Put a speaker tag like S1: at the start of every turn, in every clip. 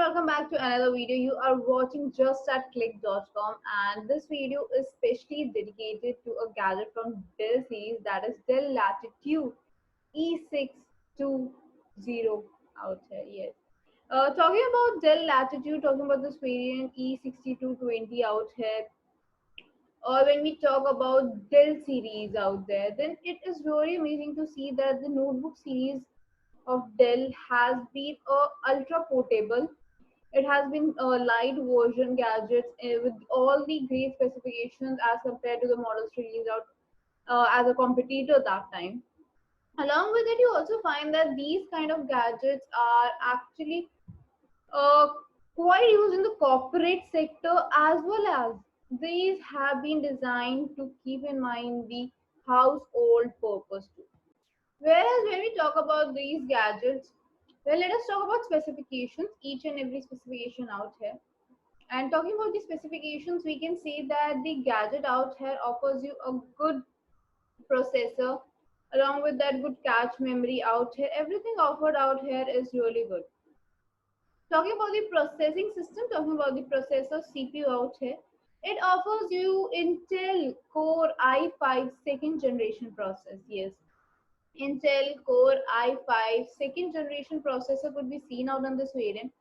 S1: welcome back to another video. You are watching just at click.com, and this video is specially dedicated to a gadget from Dell series, that is Dell Latitude E620 out here. Yes. Talking about Dell Latitude, talking about this variant E6220 out here, or when we talk about Dell series out there, then it is really amazing to see that the notebook series of Dell has been ultra portable. It has been a light version gadgets with all the great specifications as compared to the models released out as a competitor that time. Along with it, you also find that these kind of gadgets are actually uh, quite used in the corporate sector, as well as these have been designed to keep in mind the household purpose too. Whereas when we talk about these gadgets, well, let us talk about specifications, each and every specification out here. And talking about the specifications, we can say that the gadget out here offers you a good processor, along with that good cache memory out here. Everything offered out here is really good. Talking about the processing system, talking about the processor CPU out here, it offers you Intel Core i5 second generation process. Yes, Intel Core i5 second generation processor could be seen out on this variant.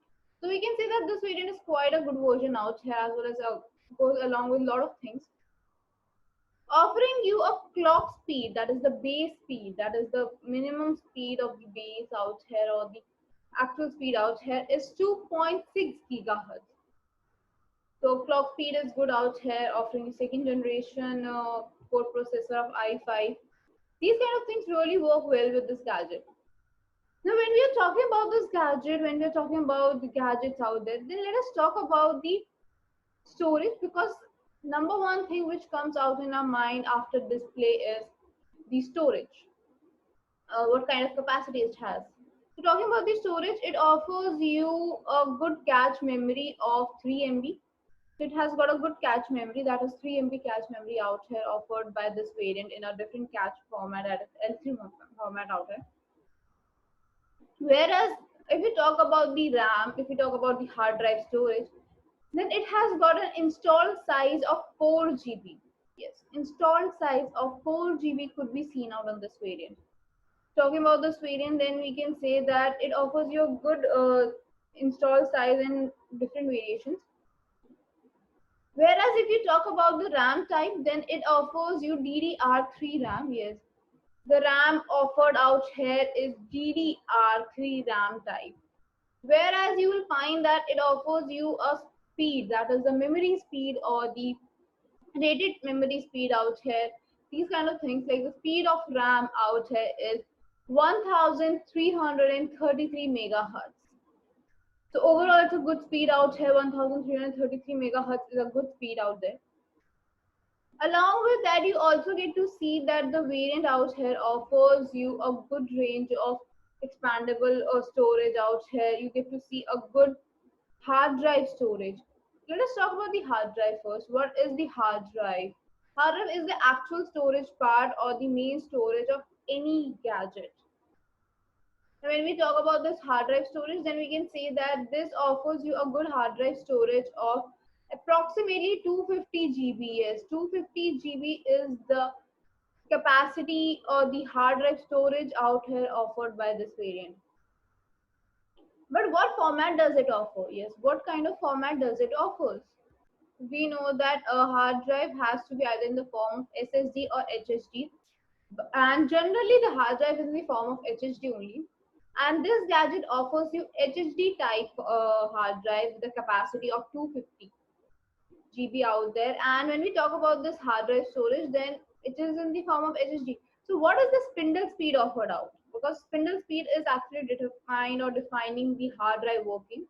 S1: So we can say that this variant is quite a good version out here, as well as goes along with a lot of things, offering you a clock speed, that is the base speed, that is the minimum speed of the base out here, or the actual speed out here is 2.6 gigahertz. So clock speed is good out here, offering second generation core processor of i5. These kind of things really work well with this gadget. Now, when we are talking about this gadget, when we are talking about the gadgets out there, then let us talk about the storage, because number one thing which comes out in our mind after display is the storage. What kind of capacity it has. So, talking about the storage, it offers you a good cache memory of 3 MB. It has got a good cache memory, that is 3 MB cache memory out here, offered by this variant in a different cache format, that is L3 format out here. Whereas if we talk about the RAM, if we talk about the hard drive storage, then it has got an installed size of 4 GB. Yes, installed size of 4 GB could be seen out on this variant. Talking about this variant, then we can say that it offers you a good install size in different variations. Whereas if you talk about the RAM type, then it offers you DDR3 RAM. Yes, the RAM offered out here is DDR3 RAM type. Whereas you will find that it offers you a speed, that is the memory speed or the rated memory speed out here. These kind of things, like the speed of RAM out here is 1333 megahertz. So overall, it's a good speed out here. 1333 megahertz is a good speed out there. Along with that, you also get to see that the variant out here offers you a good range of expandable storage out here. You get to see a good hard drive storage. Let us talk about the hard drive first. What is the hard drive? Hard drive is the actual storage part or the main storage of any gadget. And when we talk about this hard drive storage, then we can say that this offers you a good hard drive storage of approximately 250 GB. Yes, 250 GB is the capacity or the hard drive storage out here offered by this variant. But what format does it offer? Yes, what kind of format does it offer? We know that a hard drive has to be either in the form of SSD or HDD, and generally the hard drive is in the form of HDD only. And this gadget offers you HDD type hard drive with a capacity of 250 GB out there. And when we talk about this hard drive storage, then it is in the form of HDD. So what is the spindle speed offered out? Because spindle speed is actually defined or defining the hard drive working.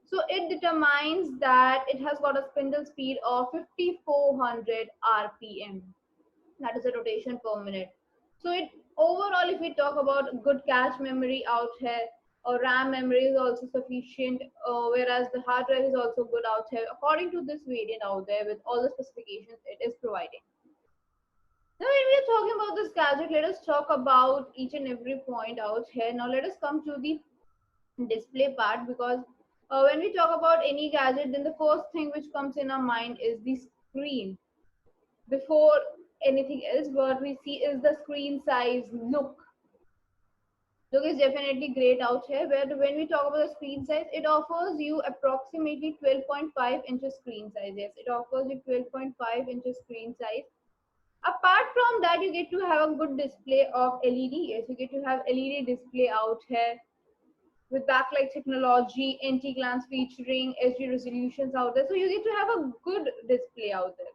S1: So it determines that it has got a spindle speed of 5400 RPM. That is a rotation per minute. So it overall, if we talk about good cache memory out here, or RAM memory is also sufficient, whereas the hard drive is also good out here according to this variant out there with all the specifications it is providing. Now when we are talking about this gadget, let us talk about each and every point out here. Now let us come to the display part, because When we talk about any gadget, then the first thing which comes in our mind is the screen. Before anything else, what we see is the screen size. Look is definitely great out here. Where when we talk about the screen size, it offers you approximately 12.5 inches screen size. Yes, it offers you 12.5 inches screen size. Apart from that, you get to have a good display of LED. Yes, you get to have LED display out here with backlight technology, anti-glance featuring HD resolutions out there. So you get to have a good display out there.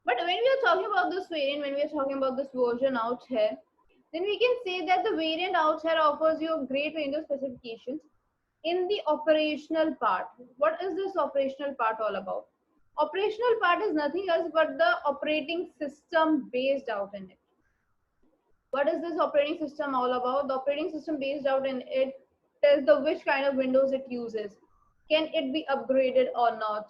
S1: But when we are talking about this variant, when we are talking about this version out here, then we can say that the variant out here offers you a great range of specifications in the operational part. What is this operational part all about? Operational part is nothing else but the operating system based out in it. What is this operating system all about? The operating system based out in it tells the which kind of Windows it uses. Can it be upgraded or not?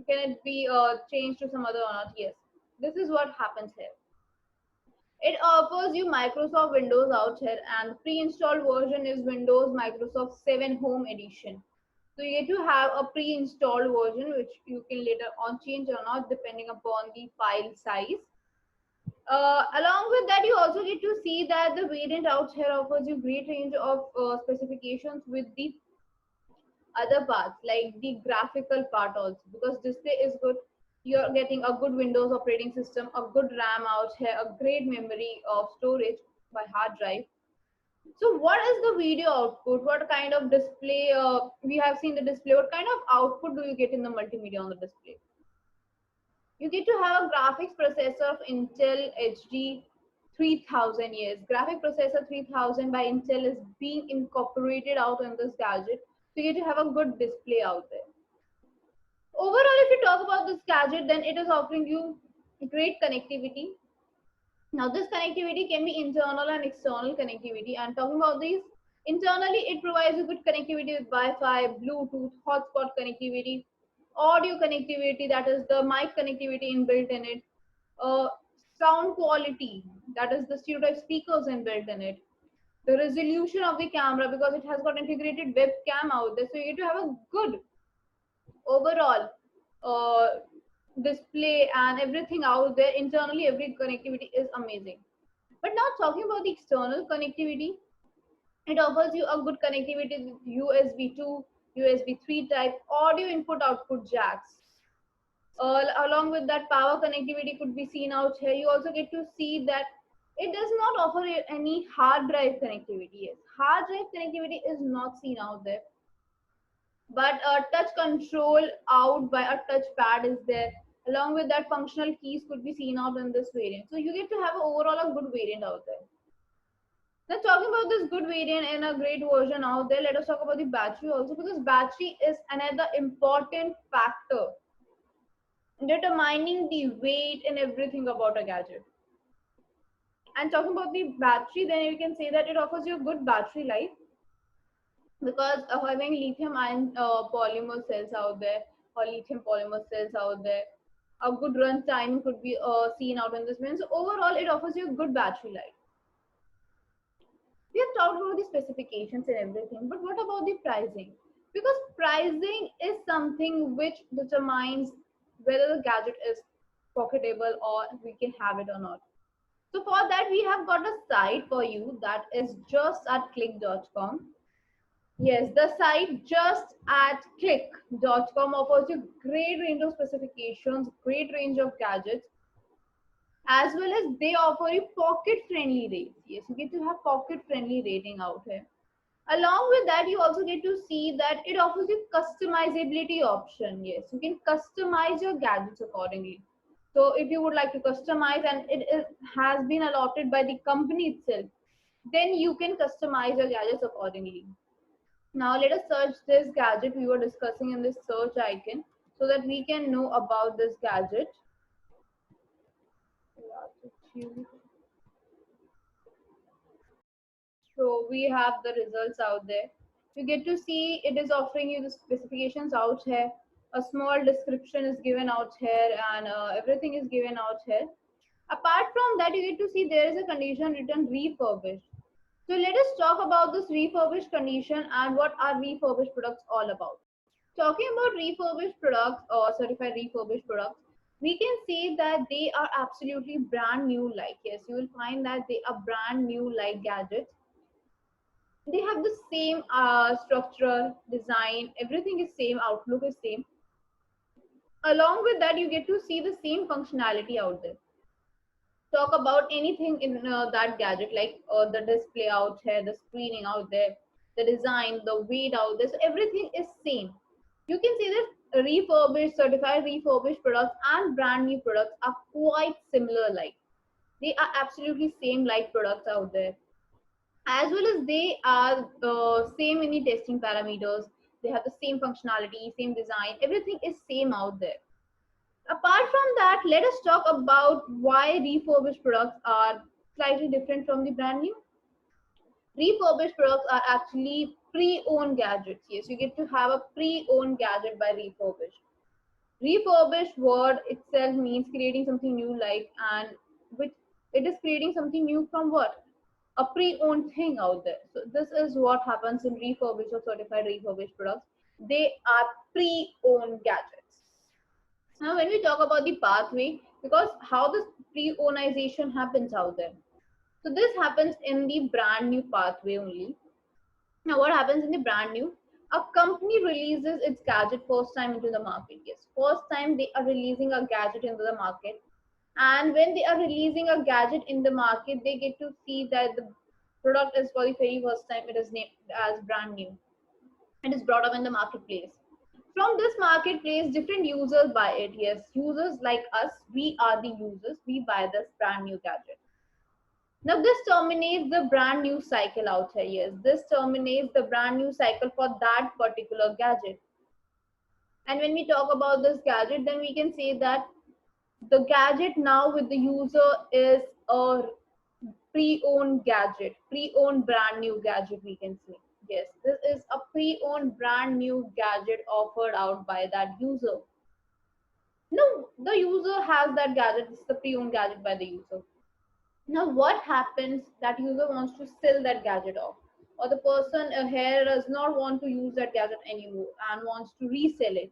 S1: Can it be changed to some other or not? Yes. This is what happens here. It offers you Microsoft Windows out here, and the pre-installed version is Windows Microsoft 7 Home Edition. So you get to have a pre-installed version which you can later on change or not depending upon the file size. Along with that, you also get to see that the variant out here offers you great range of specifications with the other parts like the graphical part also, because display is good. You're getting a good Windows operating system, a good RAM out here, a great memory of storage by hard drive. So what is the video output? What kind of display? We have seen the display. What kind of output do you get in the multimedia on the display? You get to have a graphics processor of Intel HD 3000. Yes, graphic processor 3000 by Intel is being incorporated out in this gadget. So you get to have a good display out there. Overall, if you talk about this gadget, then it is offering you great connectivity. Now, this connectivity can be internal and external connectivity. And talking about these, internally, it provides you good connectivity with Wi-Fi, Bluetooth, hotspot connectivity, audio connectivity, that is the mic connectivity inbuilt in it, uh, sound quality, that is the stereotype speakers inbuilt in it, the resolution of the camera because it has got integrated webcam out there, so you get to have a good overall uh, display and everything out there. Internally, every connectivity is amazing. But now talking about the external connectivity, it offers you a good connectivity with USB 2, USB 3 type, audio input output jacks. Along with that, power connectivity could be seen out here. You also get to see that it does not offer any hard drive connectivity. Yes, hard drive connectivity is not seen out there, but a touch control out by a touchpad is there. Along with that, functional keys could be seen out in this variant. So you get to have overall a good variant out there. Now talking about this good variant and a great version out there, let us talk about the battery also, because battery is another important factor determining the weight and everything about a gadget. And talking about the battery, then you can say that it offers you a good battery life because having lithium ion polymer cells out there or lithium polymer cells out there, a good run time could be seen out in this one. So overall, it offers you a good battery life. We have talked about the specifications and everything, but what about the pricing? Because pricing is something which determines whether the gadget is pocketable or we can have it or not. So for that, we have got a site for you that is just at click.com. Yes, the site just at click.com offers you great range of specifications, great range of gadgets, as well as they offer you pocket friendly rates. Yes, you get to have pocket friendly rating out here. Along with that, you also get to see that it offers you customizability option. Yes, you can customize your gadgets accordingly. So if you would like to customize and has been allotted by the company itself, then you can customize your gadgets accordingly. Now let us search this gadget we were discussing in this search icon so that we can know about this gadget. So we have the results out there. You get to see it is offering you the specifications out here. A small description is given out here and everything is given out here. Apart from that, you get to see there is a condition written refurbished. So let us talk about this refurbished condition and what are refurbished products all about. Talking about refurbished products or certified refurbished products, we can say that they are absolutely brand new like. Yes, you will find that they are brand new like gadgets. They have the same structure, design, everything is same, outlook is same. Along with that, you get to see the same functionality out there. Talk about anything in that gadget, like the display out here, the screening out there, the design, the weight out there. So everything is same. You can see that refurbished, certified refurbished products and brand new products are quite similar. Like they are absolutely same like products out there, as well as they are same in the testing parameters. They have the same functionality, same design. Everything is same out there. Apart from that, let us talk about why refurbished products are slightly different from the brand new. Refurbished products are actually pre-owned gadgets. Yes, you get to have a pre-owned gadget by refurbished. Refurbished word itself means creating something new, like, and which it is creating something new from what? A pre-owned thing out there. So this is what happens in refurbished or certified refurbished products. They are pre-owned gadgets. Now, when we talk about the pathway, because how this pre-ownization happens out there. So this happens in the brand new pathway only. Now, what happens in the brand new? A company releases its gadget first time into the market. Yes, first time they are releasing a gadget into the market. And when they are releasing a gadget in the market, they get to see that the product is for the very first time, it is named as brand new. It is brought up in the marketplace. From this marketplace, different users buy it. Yes, users like us, we are the users, we buy this brand new gadget. Now this terminates the brand new cycle out here. Yes, this terminates the brand new cycle for that particular gadget. And when we talk about this gadget, then we can say that the gadget now with the user is a pre-owned gadget, pre-owned brand new gadget, we can say. Yes, this is a pre-owned brand new gadget offered out by that user. No, the user has that gadget. This is the pre-owned gadget by the user. Now, what happens? That user wants to sell that gadget off, or the person here does not want to use that gadget anymore and wants to resell it.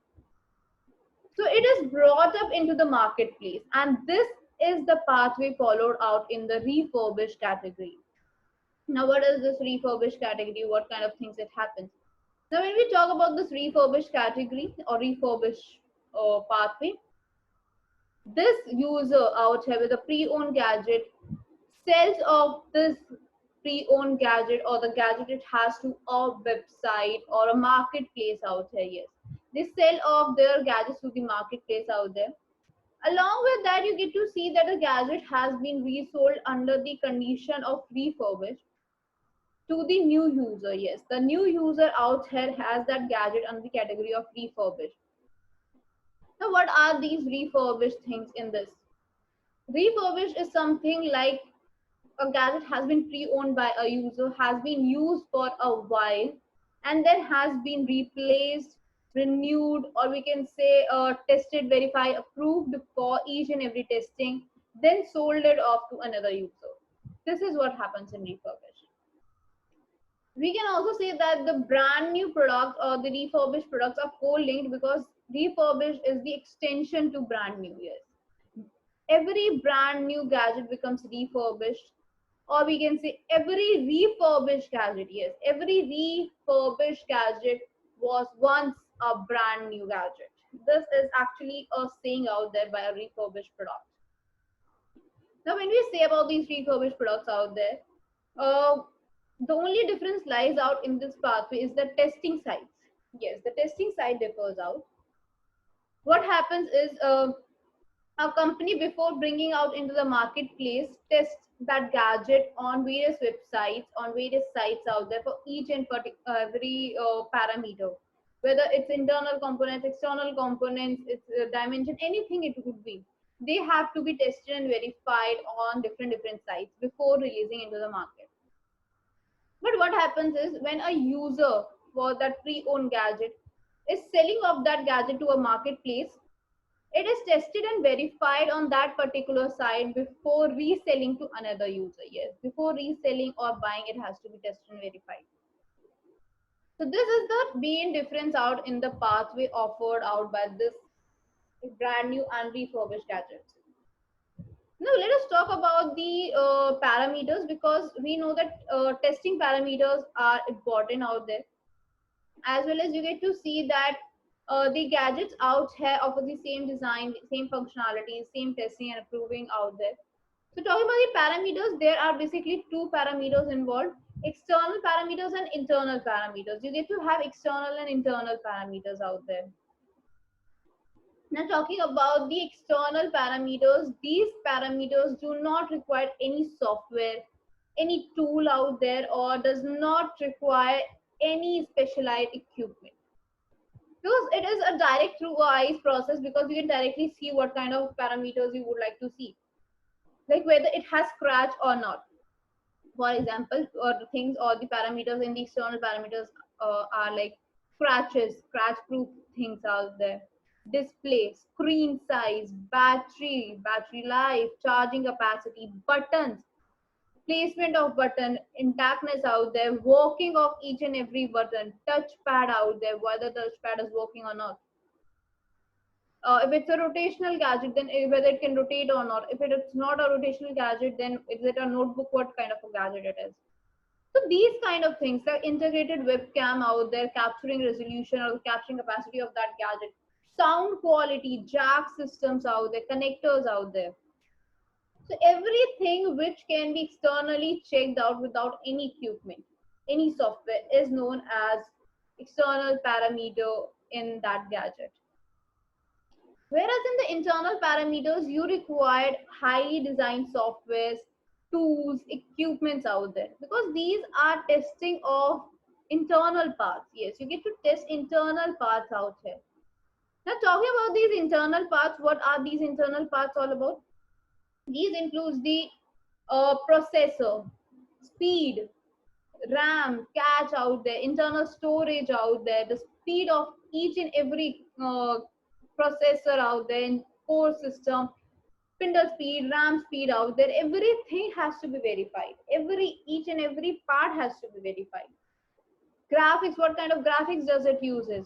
S1: So it is brought up into the marketplace, and this is the pathway followed out in the refurbished category. Now, what is this refurbished category? What kind of things it happens? Now, when we talk about this refurbished category or refurbished pathway, this user out here with a pre-owned gadget sells off this pre-owned gadget or the gadget it has to a website or a marketplace out here. Yes, they sell off their gadgets to the marketplace out there. Along with that, you get to see that the gadget has been resold under the condition of refurbished to the new user. Yes, the new user out here has that gadget under the category of refurbished. Now, what are these refurbished things in this? Refurbished is something like a gadget has been pre-owned by a user, has been used for a while, and then has been replaced, renewed, or we can say tested, verified, approved for each and every testing, then sold it off to another user. This is what happens in refurbished. We can also say that the brand new product or the refurbished products are co-linked because refurbished is the extension to brand new. Yes, every brand new gadget becomes refurbished, or we can say every refurbished gadget. Yes, every refurbished gadget was once a brand new gadget. This is actually a saying out there by a refurbished product. Now when we say about these refurbished products out there, uh, the only difference lies out in this pathway is the testing sites. Yes, the testing site differs out. What happens is a company before bringing out into the marketplace tests that gadget on various websites, on various sites out there for each and every parameter, whether it's internal components, external components, it's dimension, anything it could be. They have to be tested and verified on different sites before releasing into the market. But what happens is when a user for that pre-owned gadget is selling off that gadget to a marketplace, It is tested and verified on that particular site before reselling to another user. Yes, before reselling or buying, it has to be tested and verified. So this is the main difference out in the pathway offered out by this brand new and refurbished gadgets. Now let us talk about the parameters, because we know that testing parameters are important out there, as well as you get to see that the gadgets out here offer the same design, same functionality, same testing and approving out there. So talking about the parameters, there are basically two parameters involved: external parameters and internal parameters. You get to have external and internal parameters out there. Now talking about the external parameters, these parameters do not require any software, any tool out there, or does not require any specialized equipment, because it is a direct through eyes process, because you can directly see what kind of parameters you would like to see, like whether it has scratch or not. For example, or the things or the parameters in the external parameters are like scratches, scratch proof things out there, display, screen size, battery life, charging capacity, buttons, placement of button, intactness out there, working of each and every button, touchpad out there, whether the touchpad is working or not. If it's a rotational gadget, then whether it can rotate or not. If it's not a rotational gadget, then is it a notebook? What kind of a gadget it is? So these kind of things, like integrated webcam out there, capturing resolution or capturing capacity of that gadget, sound quality, jack systems out there, connectors out there. So everything which can be externally checked out without any equipment, any software, is known as external parameter in that gadget. Whereas in the internal parameters, you required highly designed softwares, tools, equipments out there, because these are testing of internal parts. Yes, you get to test internal parts out here. Now, talking about these internal parts, what are these internal parts all about? These includes the processor, speed, RAM, cache out there, internal storage out there, the speed of each and every processor out there in core system, spindle speed, RAM speed out there, everything has to be verified. Each and every part has to be verified. Graphics, what kind of graphics does it uses?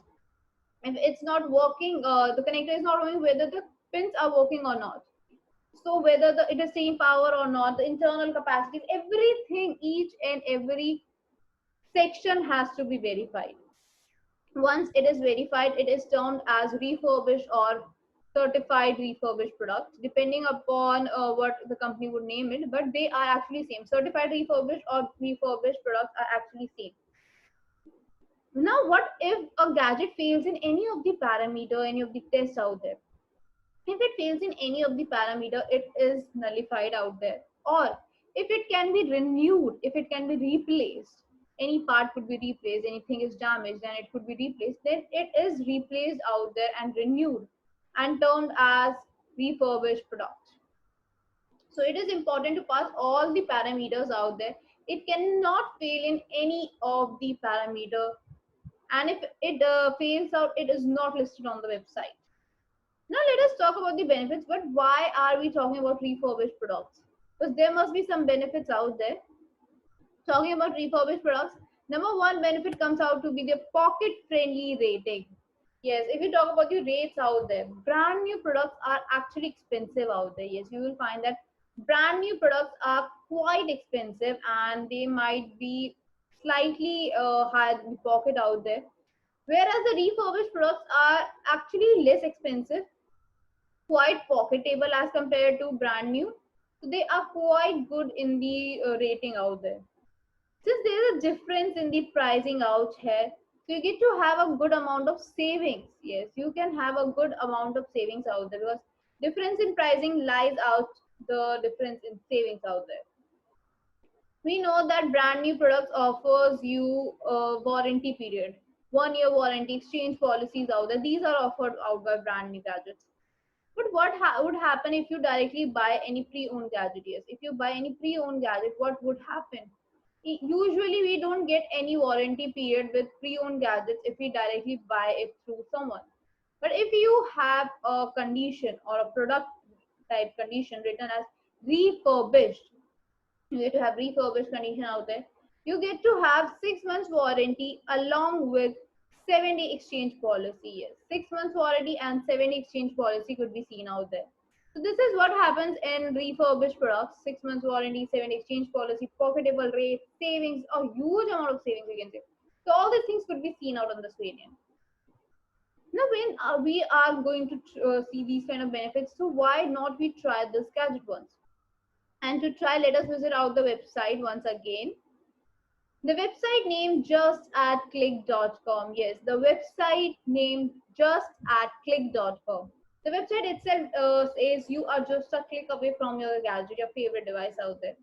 S1: If it's not working, the connector is not working, whether the pins are working or not. So whether it is same power or not, the internal capacities, everything, each and every section has to be verified. Once it is verified, it is termed as refurbished or certified refurbished products, depending upon what the company would name it, but they are actually same. Certified refurbished or refurbished products are actually same. Now, what if a gadget fails in any of the parameter, any of the tests out there? If it fails in any of the parameter, it is nullified out there. Or if it can be renewed, if it can be replaced, any part could be replaced, anything is damaged and it could be replaced, then it is replaced out there and renewed and termed as refurbished product. So it is important to pass all the parameters out there. It cannot fail in any of the parameter, and if it fails out, it is not listed on the website. Now let us talk about the benefits, but why are we talking about refurbished products? Because there must be some benefits out there. Talking about refurbished products, number one benefit comes out to be the pocket friendly rating. Yes, if you talk about the rates out there, brand new products are actually expensive out there. Yes, you will find that brand new products are quite expensive and they might be slightly higher in the pocket out there. Whereas the refurbished products are actually less expensive, quite pocketable as compared to brand new. So they are quite good in the rating out there. Since there is a difference in the pricing out here, so you get to have a good amount of savings. Yes, you can have a good amount of savings out there, because difference in pricing lies out the difference in savings out there. We know that brand new products offers you a warranty period, 1 year warranty, exchange policies out there. These are offered out by brand new gadgets. But what would happen if you directly buy any pre-owned gadget? Yes, if you buy any pre-owned gadget, what would happen? Usually, we don't get any warranty period with pre-owned gadgets if we directly buy it through someone. But if you have a condition or a product type condition written as refurbished, you get to have refurbished condition out there. You get to have 6 months warranty along with 7-day exchange policy. Yes, 6 months warranty and 7-day exchange policy could be seen out there. So this is what happens in refurbished products: 6 months warranty, 7-day exchange policy, pocketable rate, savings, a huge amount of savings you can say. So all these things could be seen out on this variant. Now, when we are going to see these kind of benefits, so why not we try this gadget once? And to try, let us visit out the website once again. The website name justatclick.com. Yes, the website name justatclick.com. The website itself says you are just a click away from your gadget, your favorite device out there.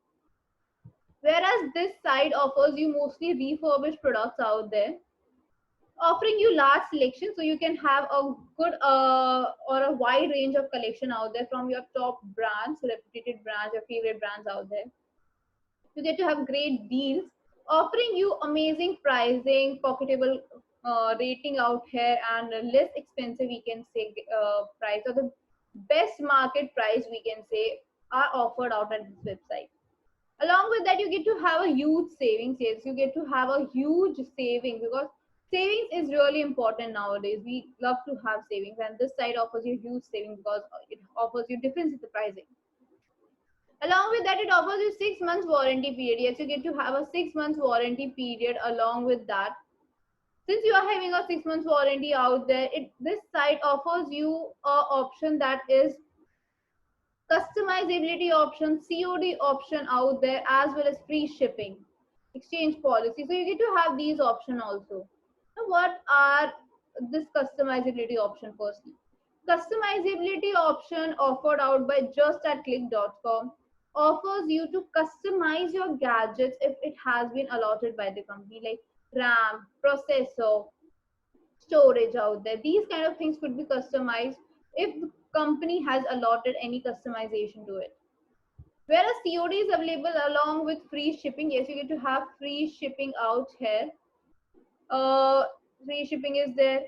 S1: Whereas this site offers you mostly refurbished products out there, offering you large selection, so you can have a good or a wide range of collection out there from your top brands, reputed brands, your favorite brands out there. You get to have great deals, offering you amazing pricing, pocketable rating out here, and less expensive, we can say, price, or the best market price, we can say, are offered out at this website. Along with that, you get to have a huge savings. Yes, you get to have a huge saving, because savings is really important nowadays. We love to have savings, and this site offers you huge savings because it offers you difference in the pricing. Along with that, it offers you 6 months warranty period. Yes, you get to have a 6 months warranty period along with that. Since you are having a 6 months warranty out there, this site offers you a option that is customizability option, COD option out there, as well as free shipping, exchange policy. So you get to have these option also. Now, what are this customizability option firstly? Customizability option offered out by justatclick.com offers you to customize your gadgets if it has been allotted by the company, like RAM, processor, storage out there. These kind of things could be customized if the company has allotted any customization to it. Whereas COD is available along with free shipping. Yes, you get to have free shipping out here. Uh, Free shipping is there,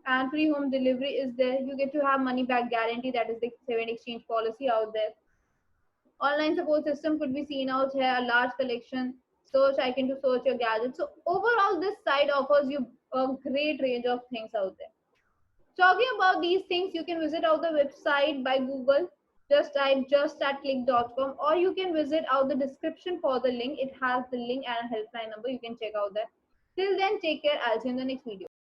S1: and free home delivery is there. You get to have money back guarantee, that is the 7 exchange policy out there. Online support system could be seen out here, a large collection, search icon to search your gadgets. So overall, this site offers you a great range of things out there. Talking about these things, you can visit out the website by Google. Just type justatclick.com, or you can visit out the description for the link. It has the link and a helpline number. You can check out that. Till then, take care. I'll see you in the next video.